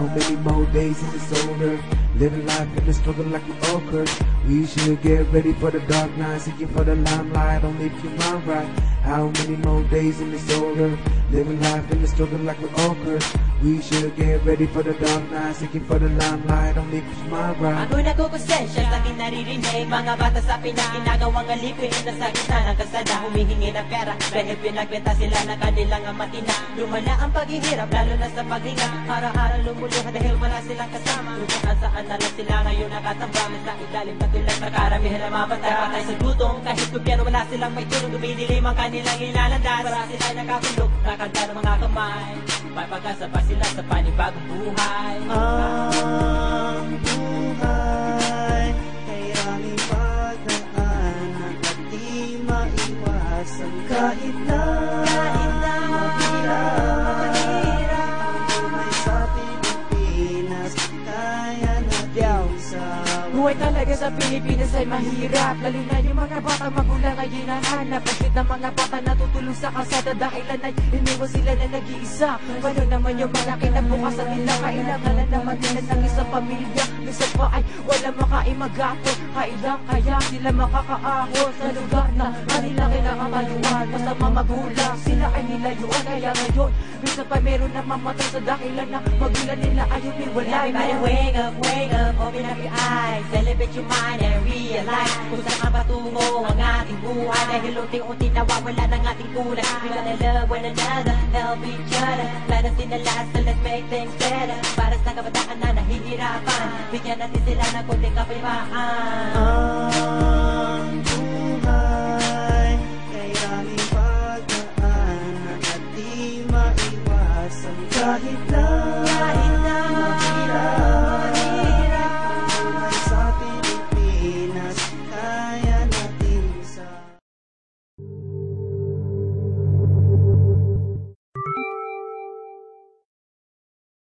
How many more days in this older? Living life in the struggle like we all curse. We should get ready for the dark night, seeking for the limelight, only if your mind right. How many more days in this older? Living life in the struggle like we all curse. We should get ready for the dark night, seeking for the limelight, only if your mind right. Ako'y nagkukonsensya sa aking naririnig. Mga bata sa pinaginagawang alipin na sa gitna ng kalsada, humihingi ng pera dahil pinagbenta sila ng kanilang matina. Lumala ang paghihirap, lalo na sa paghinga. Araw-araw lumuluha dahil wala silang kasama. Kung saan na lang sila ngayon nakatambang sa ilalim na tulad na karamihan na mabantay patay sa gutom. Kahit gobyerno wala silang may tulong, dumidilim ang kanilang ilalandas. Para sila nakakulog, nakanta ng mga kamay. May pag-asa pa sila sa panibagong buhay. Ang buhay ay aming pagdaanan at di maiwasan kahit na mahirap ang buhay sa Pilipinas. Kaya natin sa buhay talaga sa Pilipinas ay mahirap, lalo na yung mga batang magulang ay hinahanap. Bakit ng mga bata natutulog sa kalsada dahilan ay iniwan sila na nag-iisa? Paano naman yung mga kinabukasan nila? Kailangan na naman nila ng isang pamilya. Minsan pa ay wala makain magato, kailang kaya sila makakaahon sa lugar na kanila kinakamayuan. Basta mga magulang sila ay nilayuan, kaya ngayon minsan pa meron na mamatay sa dahilan na magulang nila ay umiwalay. Everybody wake up, open up your eyes, celebrate your mind and realize kung saan ka patungo ang ating buhay. Dahil unti-unti nawawala ng ating kulay. We gotta love one another, help each other. Let us in the last, so let's make things better. Para sa kabataan na nahihirapan, bigyan natin sila ng konting kapayapaan.